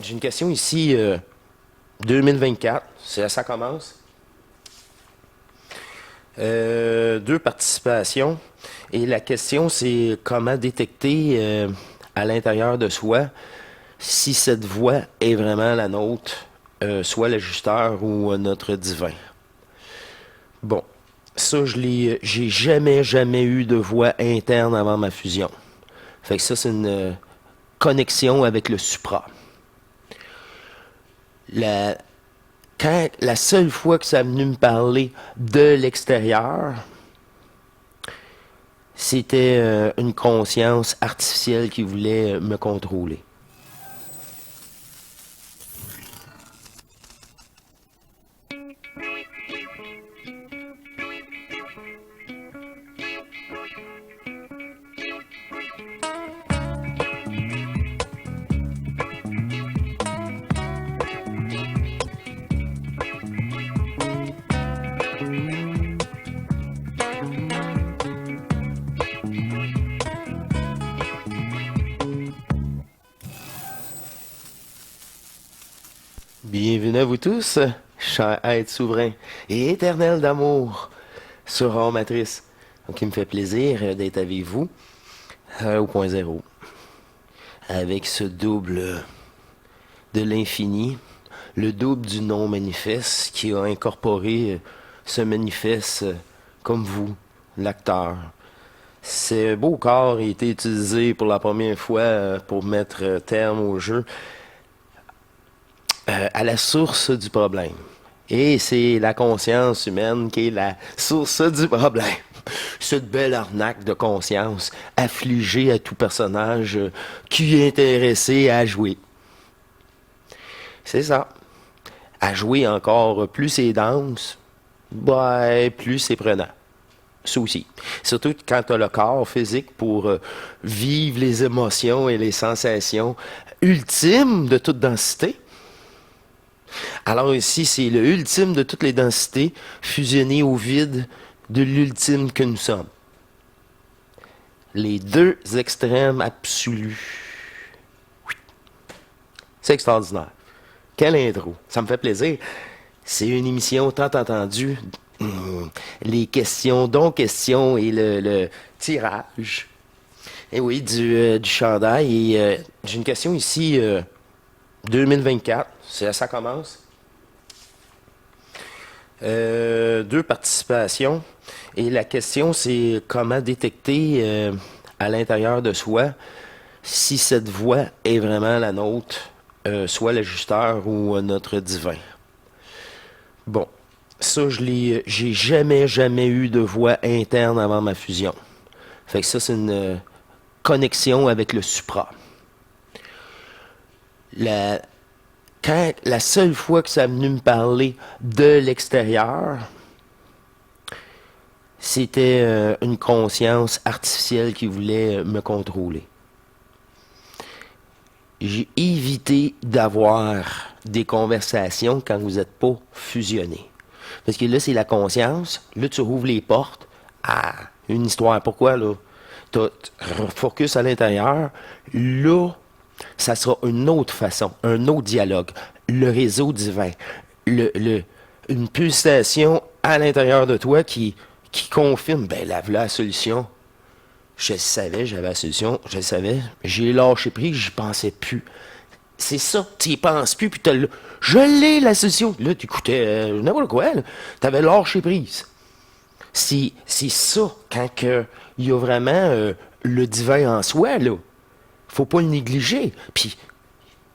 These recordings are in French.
J'ai une question ici, 2024, ça commence. Deux participations. Et la question, c'est comment détecter à l'intérieur de soi si cette voix est vraiment la nôtre, soit l'ajusteur ou notre divin. Bon, ça, j'ai jamais eu de voix interne avant ma fusion. Fait que ça, c'est une connexion avec le supra. La, la seule fois que ça a venu me parler de l'extérieur, c'était une conscience artificielle qui voulait me contrôler. Bienvenue à vous tous, cher être souverain et éternel d'amour sur Hors Matrice. Donc, il me fait plaisir d'être avec vous au point zéro, avec ce double de l'infini, le double du non-manifeste qui a incorporé ce manifeste comme vous, l'acteur. Ce beau corps a été utilisé pour la première fois pour mettre terme au jeu à la source du problème. Et c'est la conscience humaine qui est la source du problème. Cette belle arnaque de conscience affligée à tout personnage qui est intéressé à jouer. C'est ça. À jouer encore, plus c'est dense, plus c'est prenant. Ça aussi. Surtout quand tu as le corps physique pour vivre les émotions et les sensations ultimes de toute densité. Alors ici, c'est le ultime de toutes les densités fusionné au vide de l'ultime que nous sommes. Les deux extrêmes absolus. Oui. C'est extraordinaire. Quelle intro. Ça me fait plaisir. C'est une émission tant entendue. Les questions, dont questions et le tirage. Et oui, du chandail. Et j'ai une question ici, 2024. Ça commence. Deux participations. Et la question, c'est comment détecter à l'intérieur de soi si cette voix est vraiment la nôtre, soit l'ajusteur ou notre divin. Bon, ça, j'ai jamais eu de voix interne avant ma fusion. Fait que ça, c'est une connexion avec le supra. La seule fois que ça a venu me parler de l'extérieur, c'était une conscience artificielle qui voulait me contrôler. J'ai évité d'avoir des conversations quand vous n'êtes pas fusionnés. Parce que là, c'est la conscience. Là, tu rouvres les portes à une histoire. Pourquoi, là? Tu focus à l'intérieur. Là, ça sera une autre façon, un autre dialogue. Le réseau divin. Une pulsation à l'intérieur de toi qui confirme, ben là, voilà la solution. Je savais, j'avais la solution, je le savais. J'ai lâché prise, j'y pensais plus. C'est ça, tu y penses plus, puis je l'ai, la solution. Là, tu écoutais n'importe quoi, tu avais lâché prise. C'est ça, quand il y a vraiment le divin en soi, là. Faut pas le négliger. Puis,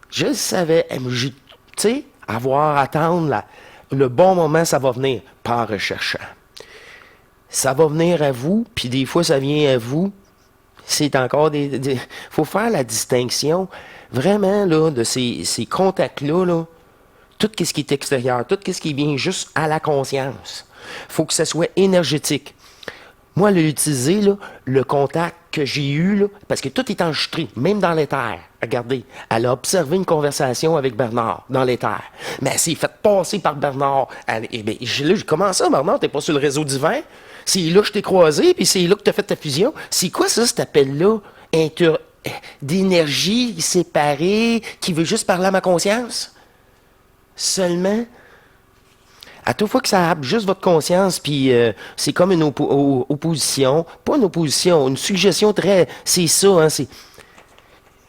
je le savais, tu sais, attendre le bon moment, ça va venir, pas en recherchant. Ça va venir à vous, puis des fois, ça vient à vous. C'est encore faut faire la distinction, vraiment, là, de ces contacts-là, là, tout ce qui est extérieur, tout ce qui vient juste à la conscience. Faut que ça soit énergétique. Moi, l'utiliser, là, le contact que j'ai eu, là, parce que tout est enregistré, même dans l'éther. Regardez, elle a observé une conversation avec Bernard dans l'éther. Mais elle s'est fait passer par Bernard. Comment ça, Bernard? T'es pas sur le réseau divin? C'est là que je t'ai croisé, puis c'est là que t'as fait ta fusion. C'est quoi ça, cet appel-là d'énergie séparée qui veut juste parler à ma conscience? Seulement, à toute fois que ça happe juste votre conscience, puis c'est comme une opposition, pas une opposition, une suggestion très... C'est ça, hein,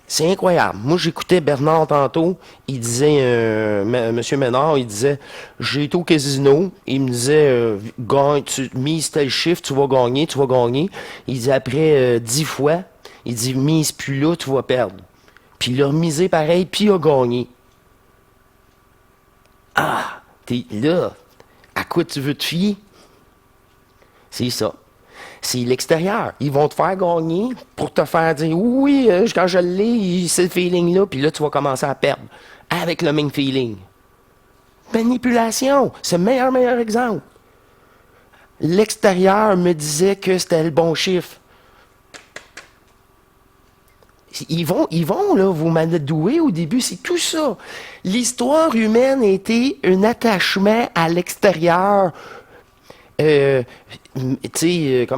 c'est incroyable. Moi, j'écoutais Bernard tantôt, il disait, Monsieur Ménard, il disait, j'ai été au casino, il me disait, gagne, mise tel chiffre, tu vas gagner, tu vas gagner. Il dit, après 10 fois, il dit, mise plus là, tu vas perdre. Puis il a remisé pareil, puis il a gagné. Ah, t'es là. À quoi tu veux te fier? C'est ça. C'est l'extérieur. Ils vont te faire gagner pour te faire dire oui, quand je l'ai, c'est le feeling-là, puis là, tu vas commencer à perdre avec le même feeling. Manipulation, c'est le meilleur exemple. L'extérieur me disait que c'était le bon chiffre. Ils vont là, vous m'amadouer au début, c'est tout ça. L'histoire humaine a été un attachement à l'extérieur. Comment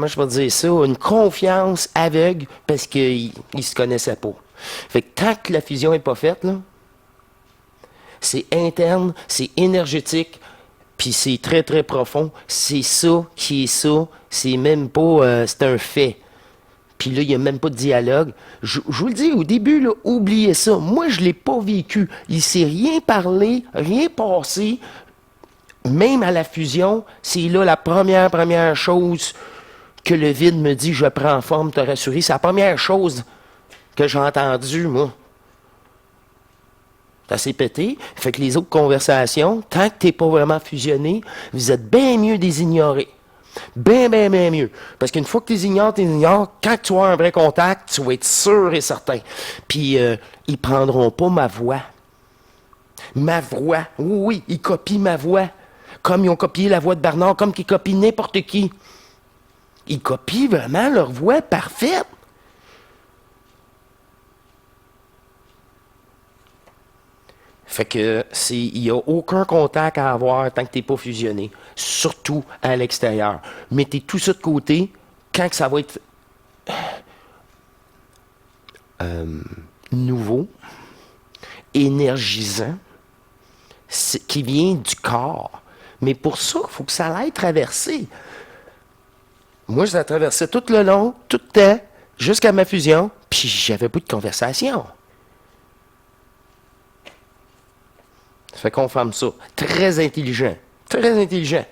je peux dire ça? Une confiance aveugle parce qu'ils ne se connaissaient pas. Fait que tant que la fusion n'est pas faite, là, c'est interne, c'est énergétique, puis c'est très, très profond. C'est ça qui est ça. C'est même pas... c'est un fait. Puis là, il n'y a même pas de dialogue. Je vous le dis, au début, là, oubliez ça. Moi, je ne l'ai pas vécu. Il ne s'est rien parlé, rien passé. Même à la fusion, c'est là la première chose que le vide me dit, je prends forme, te rassurer. C'est la première chose que j'ai entendue, moi. C'est assez pété. Fait que les autres conversations, tant que tu n'es pas vraiment fusionné, vous êtes bien mieux de les ignorer. Bien mieux. Parce qu'une fois que tu les ignores, quand tu as un vrai contact, tu vas être sûr et certain. Puis, ils prendront pas ma voix. Ma voix. Oui, ils copient ma voix. Comme ils ont copié la voix de Bernard, comme qu'ils copient n'importe qui. Ils copient vraiment leur voix parfaite. Fait que il n'y a aucun contact à avoir tant que tu n'es pas fusionné. Surtout à l'extérieur. Mettez tout ça de côté quand que ça va être nouveau, énergisant, qui vient du corps. Mais pour ça, il faut que ça aille traverser. Moi, je la traversais tout le long, tout le temps, jusqu'à ma fusion, puis j'avais pas de conversation. Ça fait qu'on ferme ça. Très intelligent. Très intelligent.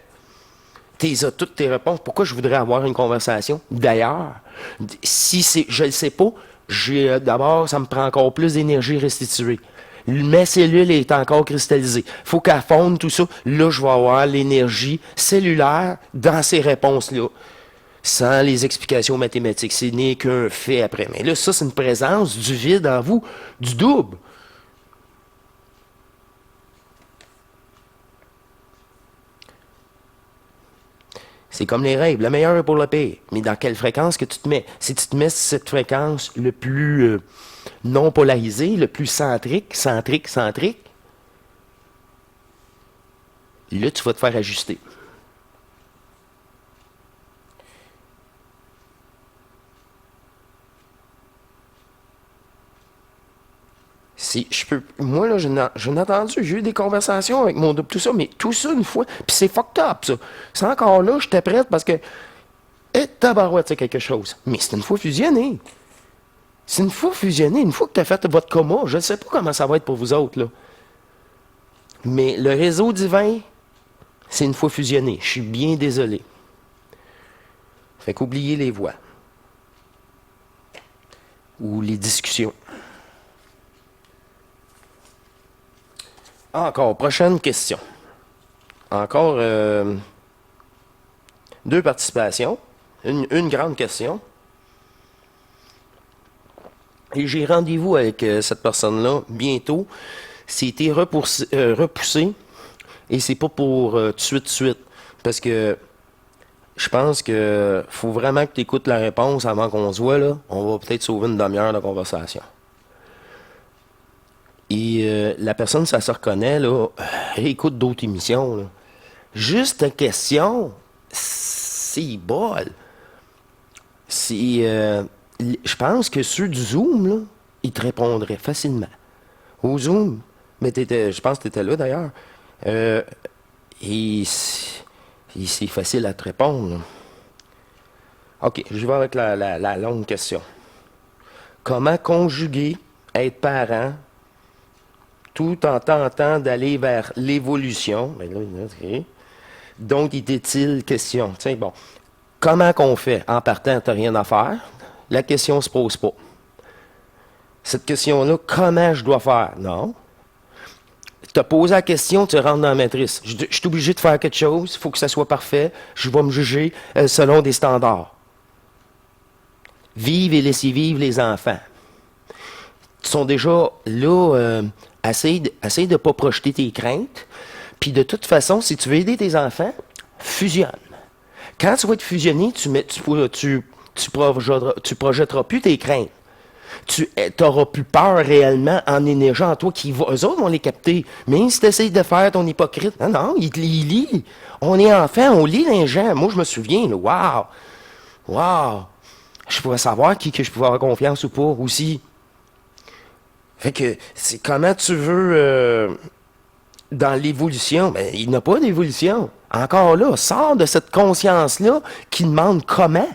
T'as toutes tes réponses. Pourquoi je voudrais avoir une conversation? D'ailleurs, si je ne le sais pas, d'abord, ça me prend encore plus d'énergie restituée. Ma cellule est encore cristallisée. Il faut qu'elle fonde tout ça. Là, je vais avoir l'énergie cellulaire dans ces réponses-là. Sans les explications mathématiques. Ce n'est qu'un fait après. Mais là, ça, c'est une présence du vide en vous, du double. C'est comme les règles, le meilleur est pour le pire. Mais dans quelle fréquence que tu te mets? Si tu te mets sur cette fréquence le plus non polarisé, le plus centrique, là, tu vas te faire ajuster. Si je peux. Moi, là, j'en ai entendu, j'ai eu des conversations avec mon double, tout ça, mais tout ça une fois. Puis c'est fucked up, ça. C'est encore là, j'étais prête parce que. Et tabarouette, c'est quelque chose. Mais c'est une fois fusionné. C'est une fois fusionné, une fois que tu as fait votre coma. Je ne sais pas comment ça va être pour vous autres, là. Mais le réseau divin, c'est une fois fusionné. Je suis bien désolé. Fait qu'oubliez les voix. Ou les discussions. Encore, prochaine question. Encore deux participations. Une grande question. Et j'ai rendez-vous avec cette personne-là bientôt. C'était repoussé. Et c'est pas pour tout de suite. Parce que je pense que faut vraiment que tu écoutes la réponse avant qu'on se voit, là. On va peut-être sauver une demi-heure de conversation. Et la personne, ça se reconnaît, là, écoute d'autres émissions, là. Juste une question, c'est bol. C'est Je pense que ceux du Zoom, là, ils te répondraient facilement. Au Zoom, mais je pense que tu étais là d'ailleurs. Euh, et c'est facile à te répondre, là. OK, je vais avec la longue question. Comment conjuguer être parent tout en tentant d'aller vers l'évolution? Ben là, OK. Donc, il était-il question? Tiens, bon. Comment qu'on fait? En partant, tu n'as rien à faire. La question ne se pose pas. Cette question-là, comment je dois faire? Non. Tu as posé la question, tu rentres dans la matrice. Je suis obligé de faire quelque chose, il faut que ça soit parfait, je vais me juger selon des standards. Vive et laissez vivre les enfants. Ils sont déjà là, essaye de ne pas projeter tes craintes. Puis de toute façon, si tu veux aider tes enfants, fusionne. Quand tu vas être fusionné, tu projetteras plus tes craintes. Tu n'auras plus peur réellement en énergie en toi. Eux autres vont les capter. Mais si tu essayes de faire ton hypocrite, non, non, ils lisent. On est enfant, on lit les gens. Moi, je me souviens, là, wow, je pourrais savoir que je pouvais avoir confiance ou pas aussi. Fait que, c'est comment tu veux, dans l'évolution, ben, il n'y a pas d'évolution. Encore là, sors de cette conscience-là qui demande comment.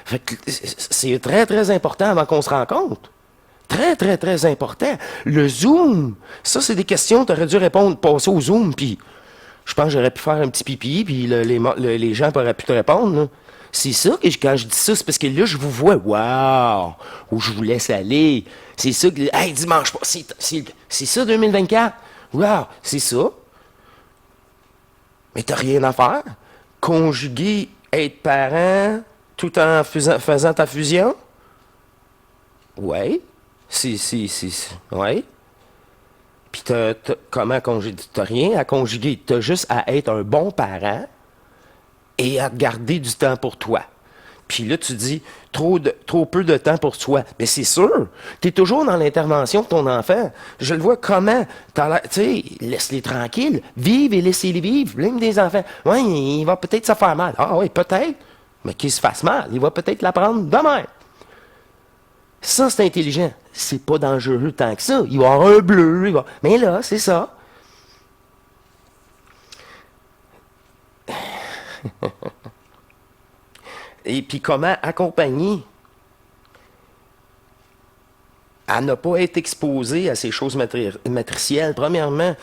Fait que c'est très, très important avant qu'on se rencontre. Très, très, très important. Le Zoom, ça, c'est des questions, tu aurais dû répondre, passer au Zoom, puis je pense que j'aurais pu faire un petit pipi, puis les gens auraient pu te répondre, là. C'est ça que quand je dis ça, c'est parce que là, je vous vois, wow, où je vous laisse aller. C'est ça que, hey, dimanche, c'est ça 2024. Wow, c'est ça. Mais t'as rien à faire. Conjuguer, être parent, tout en faisant ta fusion? Oui. Oui. Puis comment conjuguer? T'as rien à conjuguer. T'as juste à être un bon parent et à garder du temps pour toi. Puis là, tu dis, trop peu de temps pour toi. Mais c'est sûr, tu es toujours dans l'intervention de ton enfant. Je le vois comment. Tu sais, laisse-les tranquilles. Vive et laissez-les vivre. Même des enfants. Oui, il va peut-être se faire mal. Ah oui, peut-être. Mais qu'il se fasse mal, il va peut-être l'apprendre demain. Ça, c'est intelligent. C'est pas dangereux tant que ça. Il va y avoir un bleu. Mais là, c'est ça. Et puis comment accompagner à ne pas être exposé à ces choses matricielles? Premièrement,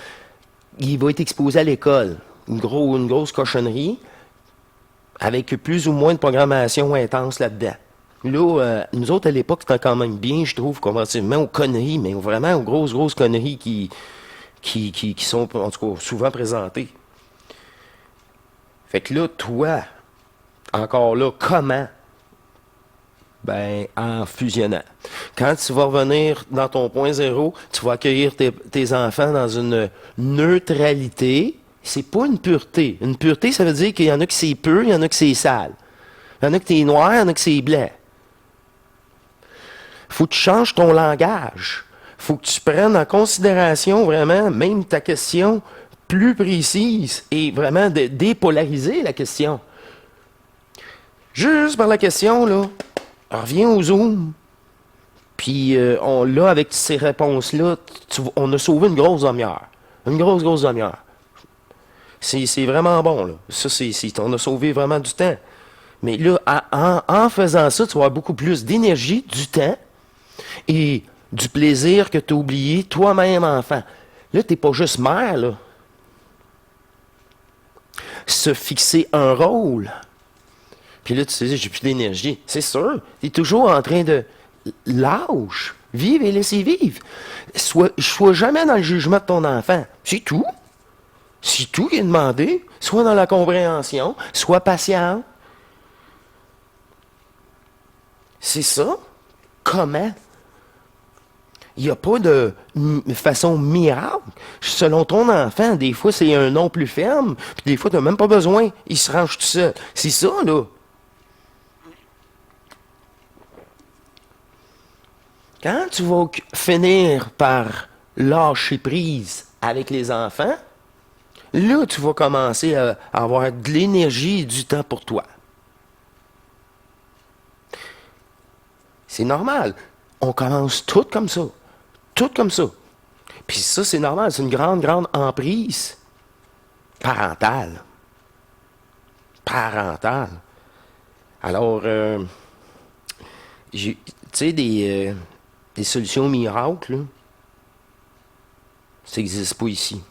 il va être exposé à l'école. Une grosse cochonnerie avec plus ou moins de programmation intense là-dedans. Là, nous autres, à l'époque, c'était quand même bien, je trouve, comparativement aux conneries, mais vraiment aux grosses conneries qui sont, en tout cas, souvent présentées. Fait que là, toi, encore là, comment? Ben, en fusionnant. Quand tu vas revenir dans ton point zéro, tu vas accueillir tes enfants dans une neutralité. C'est pas une pureté. Une pureté, ça veut dire qu'il y en a qui c'est pur, il y en a qui c'est sale. Il y en a qui c'est noir, il y en a qui c'est blanc. Faut que tu changes ton langage. Faut que tu prennes en considération vraiment même ta question plus précise et vraiment de dépolariser la question. Juste par la question, là, reviens au Zoom. Puis, là, avec ces réponses-là, on a sauvé une grosse demi-heure. Une grosse demi-heure. C'est vraiment bon, là. Ça, on a sauvé vraiment du temps. Mais là, en faisant ça, tu vas avoir beaucoup plus d'énergie, du temps et du plaisir que tu as oublié toi-même, enfant. Là, tu n'es pas juste mère, là. Se fixer un rôle. Puis là, tu te dis, j'ai plus d'énergie. C'est sûr. Tu es toujours en train de lâche. Vive et laissez vivre. Sois jamais dans le jugement de ton enfant. C'est tout. C'est tout qui est demandé. Sois dans la compréhension. Sois patient. C'est ça. Comment? Il n'y a pas de façon miracle. Selon ton enfant, des fois, c'est un non plus ferme. Puis des fois, tu n'as même pas besoin. Il se range tout seul. C'est ça, là. Quand tu vas finir par lâcher prise avec les enfants, là, tu vas commencer à avoir de l'énergie et du temps pour toi. C'est normal. On commence tout comme ça. Tout comme ça. Puis ça, c'est normal. C'est une grande, grande emprise parentale. Parentale. Alors, tu sais, des solutions miracles, là, ça n'existe pas ici.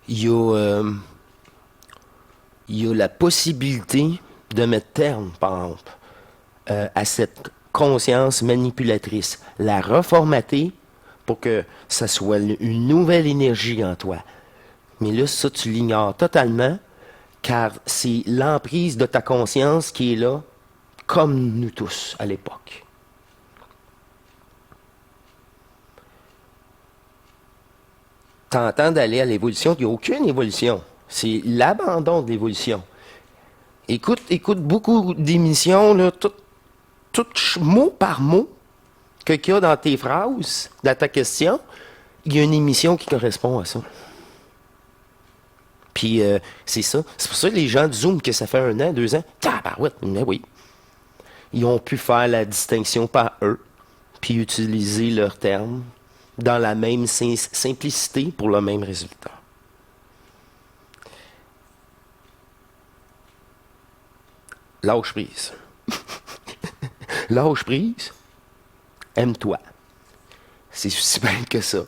Il y a, il y a la possibilité de mettre terme, par exemple, à cette conscience manipulatrice, la reformater pour que ça soit une nouvelle énergie en toi. Mais là, ça, tu l'ignores totalement, car c'est l'emprise de ta conscience qui est là, comme nous tous à l'époque. Tentant d'aller à l'évolution, il n'y a aucune évolution. C'est l'abandon de l'évolution. Écoute beaucoup d'émissions, là, tout mot par mot qu'il y a dans tes phrases, dans ta question, il y a une émission qui correspond à ça. Puis c'est ça. C'est pour ça que les gens de Zoom, que ça fait 1 an, 2 ans, tabarouette, mais oui. Ils ont pu faire la distinction par eux, puis utiliser leurs termes dans la même simplicité pour le même résultat. Lâche prise. Lâche prise. Aime-toi. C'est aussi bien que ça.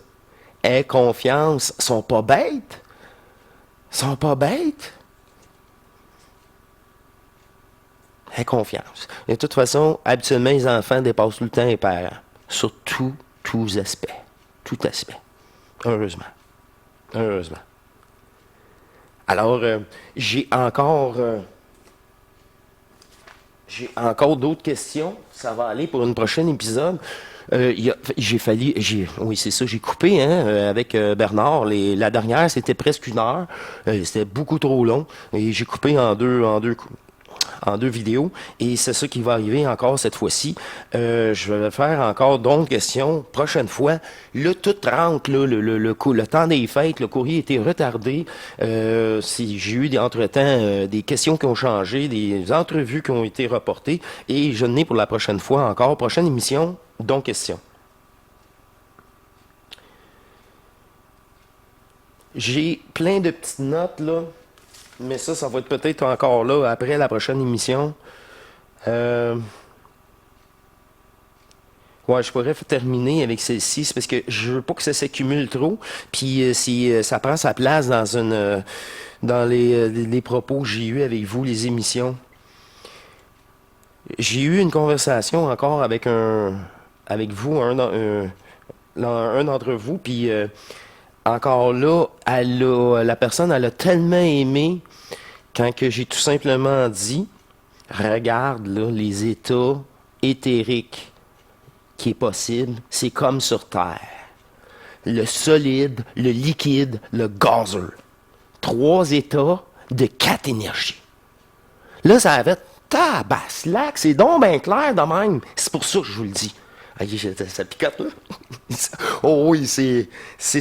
Aie confiance. Ils sont pas bêtes. Ils sont pas bêtes. Aie confiance. Et de toute façon, habituellement, les enfants dépassent tout le temps les parents. Sur tous aspects. Tout aspect. Heureusement. Heureusement. Alors, j'ai encore d'autres questions. Ça va aller pour un prochain épisode. Oui, c'est ça, j'ai coupé avec Bernard. La dernière, c'était presque 1 heure. C'était beaucoup trop long. Et j'ai coupé en deux vidéos. Et c'est ça qui va arriver encore cette fois-ci. Je vais faire encore d'autres questions prochaine fois. Là, tout rentre, là, le temps des fêtes, le courrier a été retardé. J'ai eu entre-temps des questions qui ont changé, des entrevues qui ont été reportées. Et je n'ai pour la prochaine fois encore, prochaine émission, donc questions. J'ai plein de petites notes, là. Mais ça va être peut-être encore là après la prochaine émission. Ouais, je pourrais terminer avec celle-ci, c'est parce que je veux pas que ça s'accumule trop. Puis si ça prend sa place dans les propos que j'ai eus avec vous, les émissions. J'ai eu une conversation encore avec vous, un d'entre vous, puis encore là, la personne, elle a tellement aimé quand que j'ai tout simplement dit, regarde là, les états éthériques qui est possible, c'est comme sur Terre. Le solide, le liquide, le gazeux. 3 états de 4 énergies. Là, ça avait tabaslac, c'est donc bien clair de même. C'est pour ça que je vous le dis. Ça picote, là. Oh oui, c'est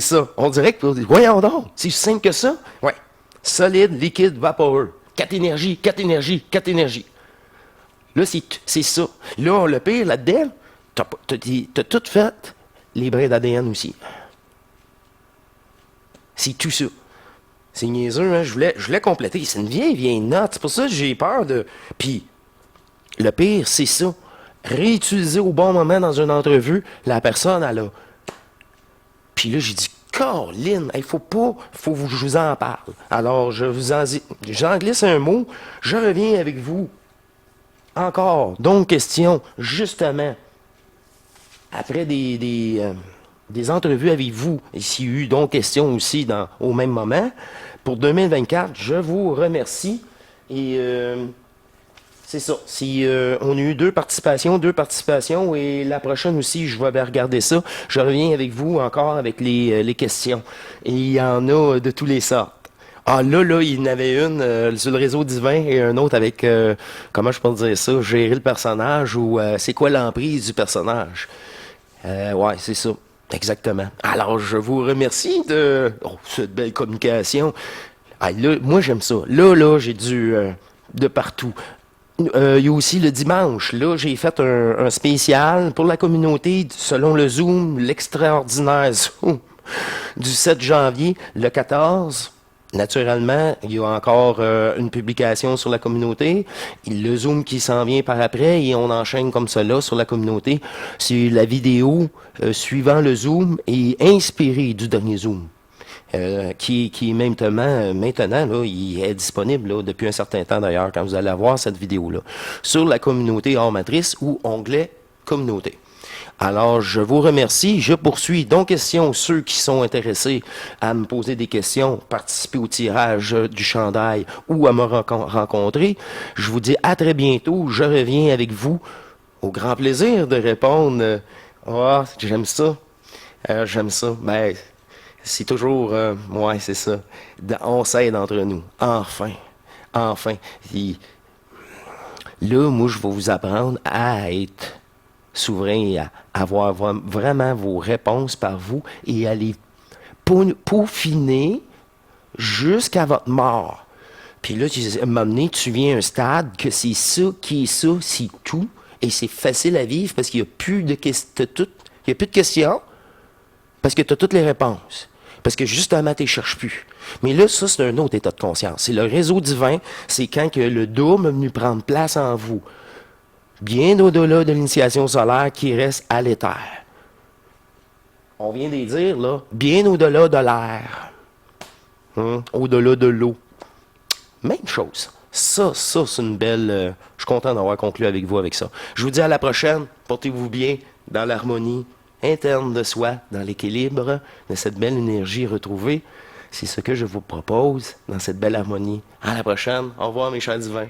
ça. On dirait que, voyons donc, c'est si simple que ça. Ouais. Solide, liquide, vaporeux. 4 énergies, 4 énergies, 4 énergies. Là, c'est ça. Là, le pire là-dedans, t'as tout fait, les brins d'ADN aussi. C'est tout ça. C'est niaiseux, hein? Je voulais compléter. C'est une vieille note. C'est pour ça que j'ai peur de... Puis, le pire, c'est ça. Réutiliser au bon moment dans une entrevue, la personne, elle a... Puis là, j'ai dit, Caroline, il faut que je vous en parle. Alors, j'en glisse un mot, je reviens avec vous. Encore, donc, question, justement, après des entrevues avec vous, et s'il y a eu donc question aussi au même moment, pour 2024, je vous remercie. Et c'est ça. On a eu 2 participations, et la prochaine aussi, je vais regarder ça. Je reviens avec vous encore avec les questions. Et il y en a de tous les sortes. Ah là, il y en avait une sur le réseau divin et un autre avec, comment je peux dire ça, gérer le personnage ou c'est quoi l'emprise du personnage. Ouais, c'est ça. Exactement. Alors, je vous remercie de cette belle communication. Ah, là, moi, j'aime ça. Là, j'ai de partout. Il y a aussi le dimanche. Là, j'ai fait un spécial pour la communauté selon le Zoom, l'extraordinaire Zoom du 7 janvier, le 14. Naturellement, il y a encore une publication sur la communauté. Le Zoom qui s'en vient par après et on enchaîne comme cela sur la communauté. C'est la vidéo suivant le Zoom et inspirée du dernier Zoom. Qui maintenant là, il est disponible là, depuis un certain temps d'ailleurs, quand vous allez voir cette vidéo-là, sur la communauté hors matrice ou onglet communauté. Alors, je vous remercie. Je poursuis. Donc, question, ceux qui sont intéressés à me poser des questions, participer au tirage du chandail ou à me rencontrer, je vous dis à très bientôt. Je reviens avec vous. Au grand plaisir de répondre. Ah, j'aime ça. J'aime ça. Ben, c'est toujours, ouais, c'est ça. On s'aide entre nous. Enfin. Enfin. Et là, moi, je vais vous apprendre à être souverain et à avoir vraiment vos réponses par vous et à les peaufiner jusqu'à votre mort. Puis là, à un moment donné, tu viens à un stade que c'est ça qui est ça, c'est tout. Et c'est facile à vivre parce qu'il n'y a plus de questions. Il n'y a plus de questions parce que tu as toutes les réponses. Parce que justement, tu ne cherches plus. Mais là, ça, c'est un autre état de conscience. C'est le réseau divin. C'est quand que le dôme est venu prendre place en vous. Bien au-delà de l'initiation solaire qui reste à l'éther. On vient de dire, là, bien au-delà de l'air. Au-delà de l'eau. Même chose. Ça, c'est une belle... je suis content d'avoir conclu avec vous avec ça. Je vous dis à la prochaine. Portez-vous bien dans l'harmonie interne de soi, dans l'équilibre de cette belle énergie retrouvée. C'est ce que je vous propose dans cette belle harmonie. À la prochaine. Au revoir, mes chers divins.